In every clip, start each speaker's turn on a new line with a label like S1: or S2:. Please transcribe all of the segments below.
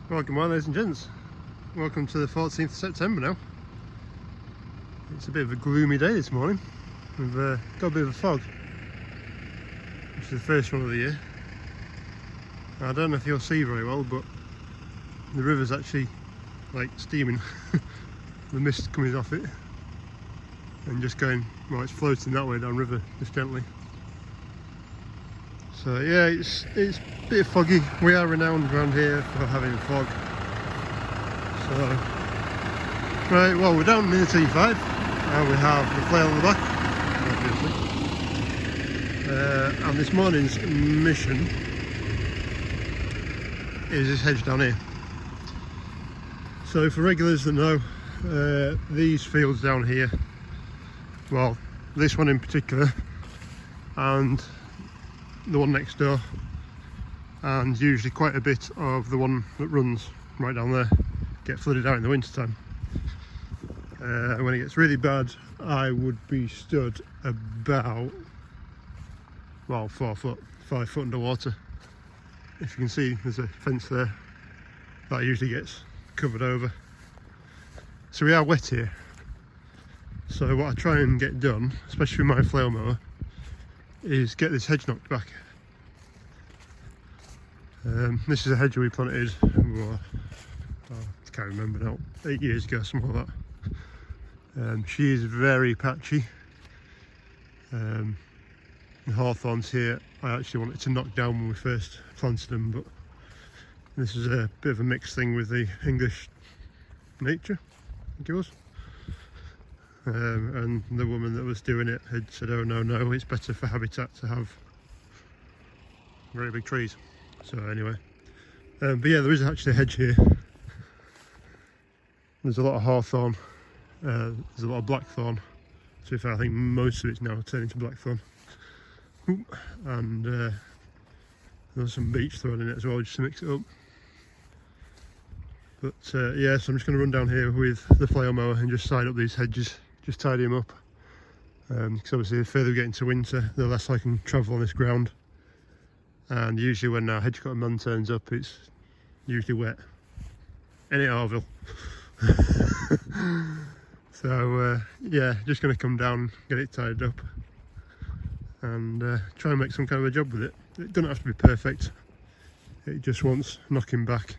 S1: Well, good morning ladies and gents. Welcome to the 14th of September now. It's a bit of a gloomy day this morning. We've got a bit of a fog, which is the first one of the year. I don't know if you'll see very well, but the river's actually like steaming. The mist coming off it and just going, well, it's floating that way down river just gently. So yeah, it's a bit foggy. We are renowned around here for having fog. So, right, well, we're down near the T5 and we have the flail on the back, obviously. And this morning's mission is this hedge down here. So for regulars that know, these fields down here, well, this one in particular and the one next door, and usually quite a bit of the one that runs right down there, get flooded out in the winter time. When it gets really bad, I would be stood about, well, 4 foot, 5 foot underwater. If you can see, there's a fence there that usually gets covered over. So we are wet here. So what I try and get done, especially with my flail mower, is get this hedge knocked back. This is a hedge we planted, I can't remember now, 8 years ago, something like that. She is very patchy. The hawthorns here I actually wanted to knock down when we first planted them, but this is a bit of a mixed thing with the English nature, I think it was. And the woman that was doing it had said, oh no, it's better for habitat to have very big trees. So anyway, but yeah, there is actually a hedge here. There's a lot of hawthorn, there's a lot of blackthorn. To be fair, I think most of it's now turning to blackthorn. And there's some beech thrown in it as well, just to mix it up. But yeah, so I'm just going to run down here with the flail mower and just side up these hedges, just tidy them up. Because obviously the further we get into winter, the less I can travel on this ground. And usually when our hedge cutter man turns up, it's usually wet. Any Harville. So yeah, just going to come down, get it tied up, and try and make some kind of a job with it. It doesn't have to be perfect. It just wants knocking back.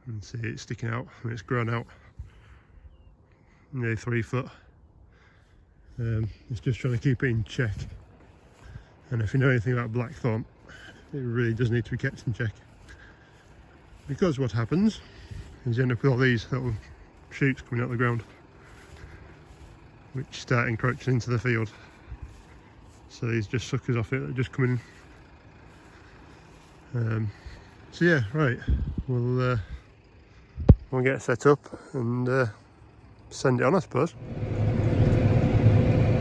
S1: And see, it's sticking out and it's grown out nearly 3 foot. It's just trying to keep it in check. And if you know anything about blackthorn, it really does need to be kept in check. Because what happens is you end up with all these little shoots coming out of the ground, which start encroaching into the field. So these just suckers off it that are just coming in. So yeah, right, we'll get it set up and send it on, I suppose.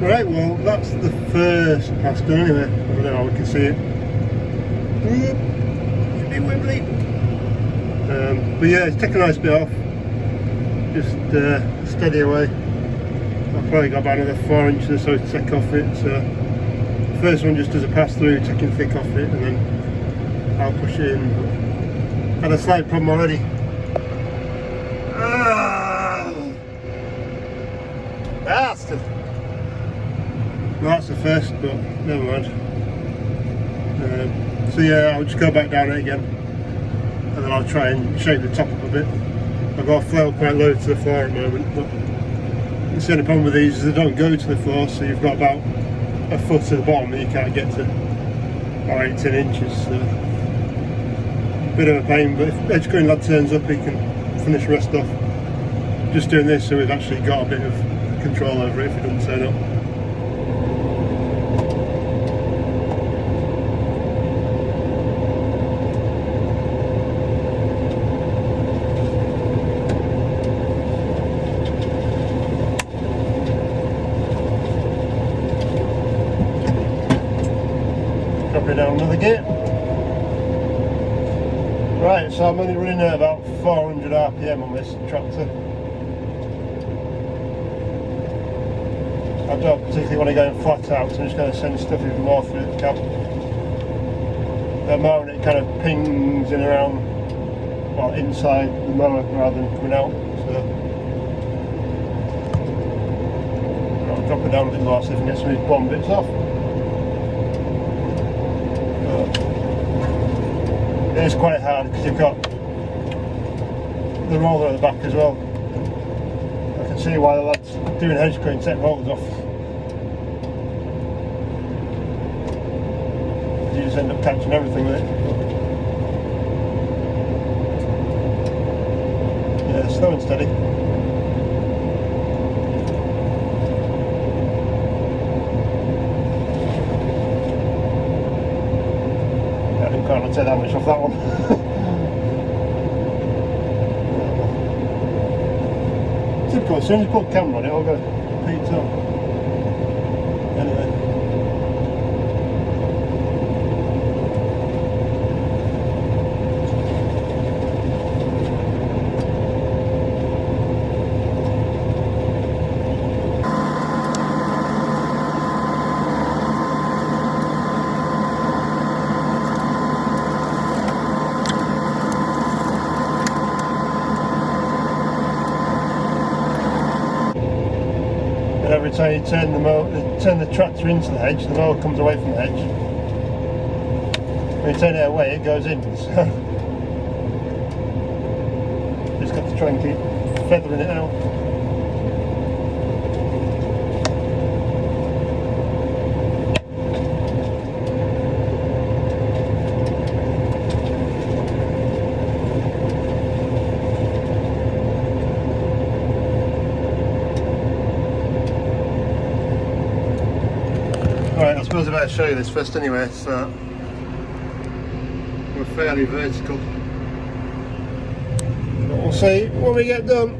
S1: Right, well, that's the first pass done anyway. I don't know how we can see it. It's a bit wibbly. But yeah, it's taken a nice bit off. Just steady away. I've probably got about another 4 inches or so to take off it. So the first one just does a pass through, taking thick off it, and then I'll push it in. But had a slight problem already. Bastard! Well, that's the first, but never mind. So yeah, I'll just go back down it again, and then I'll try and shape the top up a bit. I've got a flail quite low to the floor at the moment, but the only problem with these is they don't go to the floor, so you've got about a foot to the bottom that you can't get to, or 8-10 inches. So a bit of a pain, but if edge cutting lad turns up, he can finish the rest off. Just doing this so we've actually got a bit of control over it if it doesn't turn up. Down another gear. Right, so I'm only running at about 400 RPM on this tractor. I don't particularly want to go flat out, so I'm just going to send stuff even more through the cab. At the moment it kind of pings in around well, inside the mower rather than coming out. So I'll drop it down a bit more, see if I can get some of these bottom bits off. It is quite hard because you've got the roller at the back as well. I can see why the lads doing hedge cutting take rollers off. You just end up catching everything with it. Yeah, slow and steady. Yeah, I didn't quite take that much off that one. Typical, as soon as you put the camera on it, it'll go peaked up. Anyway. Every time you turn the tractor into the hedge, the mower comes away from the hedge. When you turn it away, it goes in. So just got to try and keep feathering it out. Right, I suppose I better show you this first anyway. So we're fairly vertical. But we'll see when we get done.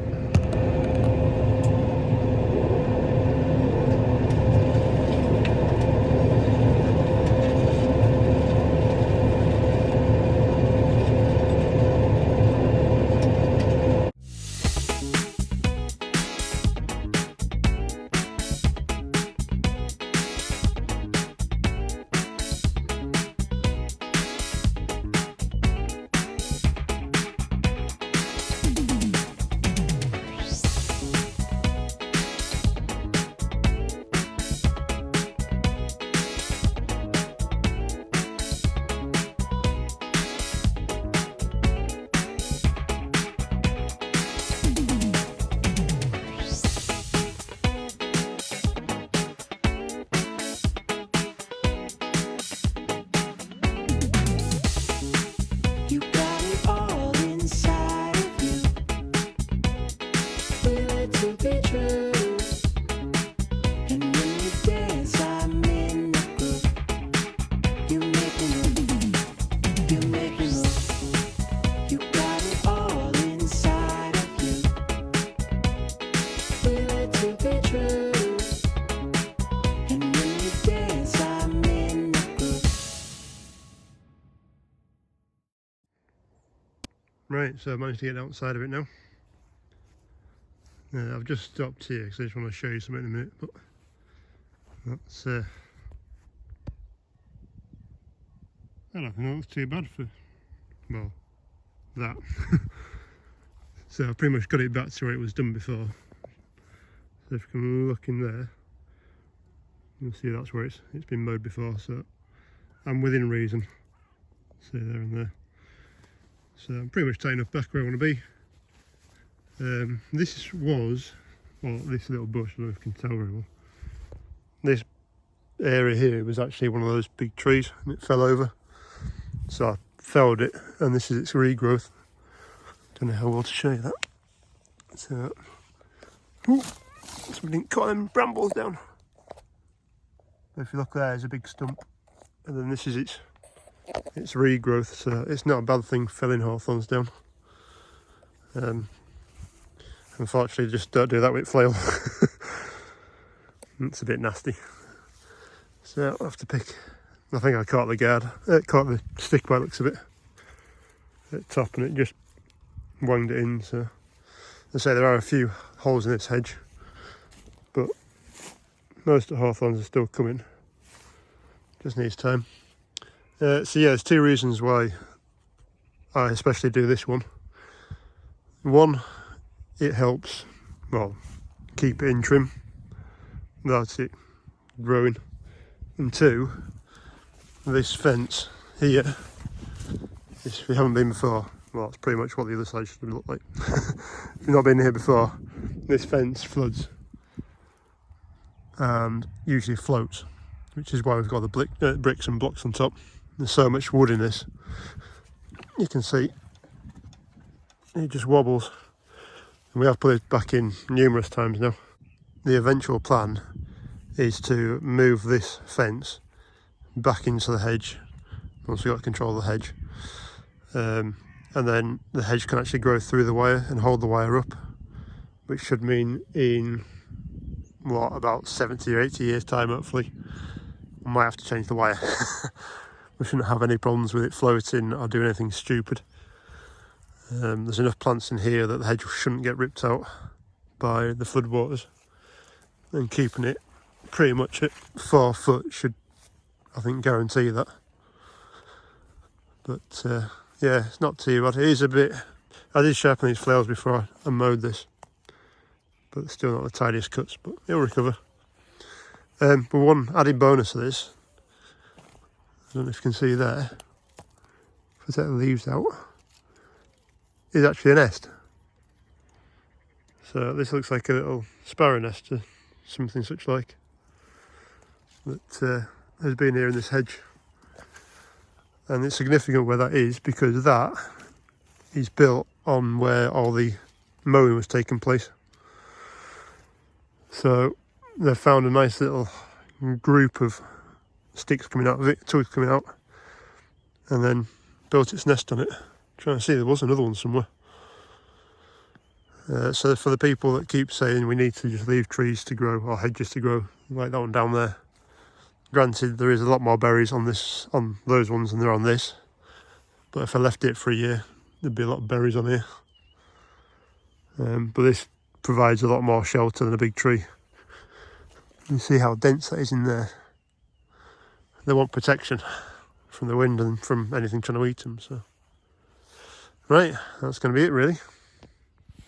S1: Right, so I managed to get outside of it now. I've just stopped here because I just want to show you something in a minute, but that's I don't think that looks too bad for, well, that. So I've pretty much got it back to where it was done before. So if you can look in there, you'll see that's where it's been mowed before, so I'm within reason. See there and there. So I'm pretty much tight enough back where I want to be. This was, well, this little bush, I don't know if you can tell very well. This area here was actually one of those big trees and it fell over. So I felled it and this is its regrowth. Don't know how well to show you that. So we didn't cut them brambles down. But if you look there, there's a big stump. And then this is its regrowth, so it's not a bad thing felling hawthorns down. Unfortunately, just don't do that with flail. It's a bit nasty. So I'll have to pick. I think I caught the guard, caught the stick by the looks of it at the top, and it just wanged it in. So as I say, there are a few holes in this hedge, but most of the hawthorns are still coming. Just needs time. So yeah, there's two reasons why I especially do this one. One, it helps, well, keep it in trim without it growing. And two, this fence here, if you haven't been before, well, it's pretty much what the other side should look like. If you've not been here before, this fence floods and usually floats, which is why we've got the bricks and blocks on top. There's so much wood in this, you can see it just wobbles, and we have put it back in numerous times now. The eventual plan is to move this fence back into the hedge once we've got control of the hedge, and then the hedge can actually grow through the wire and hold the wire up, which should mean in what, about 70 or 80 years time hopefully we might have to change the wire. We shouldn't have any problems with it floating or doing anything stupid. There's enough plants in here that the hedge shouldn't get ripped out by the floodwaters, and keeping it pretty much at 4 foot should, I think, guarantee that. But yeah, it's not too bad. It is a bit, I did sharpen these flails before I mowed this, but it's still not the tidiest cuts, but it'll recover. But one added bonus to this, I don't know if you can see there, if I take the leaves out, is actually a nest. So this looks like a little sparrow nest or something such like, that has been here in this hedge. And it's significant where that is, because that is built on where all the mowing was taking place. So they've found a nice little group of sticks coming out of it, twigs coming out, and then built its nest on it. Trying to see, there was another one somewhere. So for the people that keep saying we need to just leave trees to grow or hedges to grow, like that one down there, granted there is a lot more berries on those ones than there are on this, but if I left it for a year there'd be a lot of berries on here. But this provides a lot more shelter than a big tree. You see how dense that is in there. They want protection from the wind and from anything trying to eat them. So right, that's going to be it really.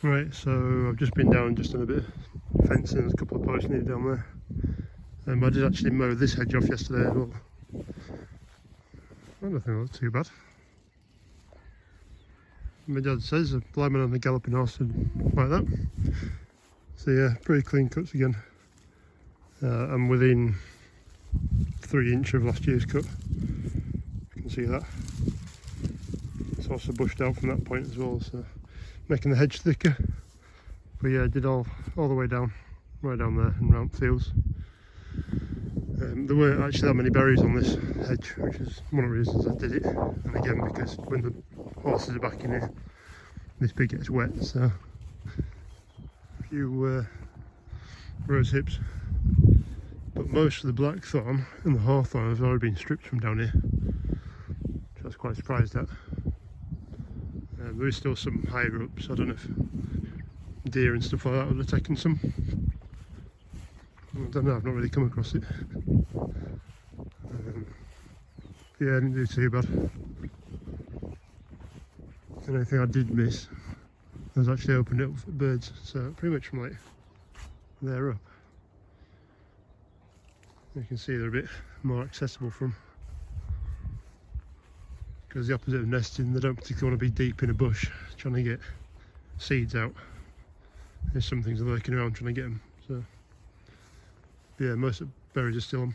S1: Right, so I've just been down, just done a bit of fencing. There's a couple of posts needed down there. I did actually mow this hedge off yesterday as well. I don't think it looked too bad. My dad says a blind man on a galloping horse and like that. So yeah, pretty clean cuts again. I'm within 3 inches of last year's cut. You can see that. It's also bushed out from that point as well, so making the hedge thicker. But yeah, I did all the way down, right down there and round fields. There weren't actually that many berries on this hedge, which is one of the reasons I did it. And again, because when the horses are back in here, this bit gets wet, so a few rose hips. But most of the blackthorn and the hawthorn has already been stripped from down here, which I was quite surprised at. There is still some higher up, so I don't know if deer and stuff like that would have taken some. I don't know, I've not really come across it. Yeah, I didn't do too bad. The only thing I did miss was actually opened it up for birds, so pretty much from like there up. You can see they're a bit more accessible from, because the opposite of nesting, they don't particularly want to be deep in a bush trying to get seeds out. There's some things lurking around trying to get them. So yeah, most of the berries are still on.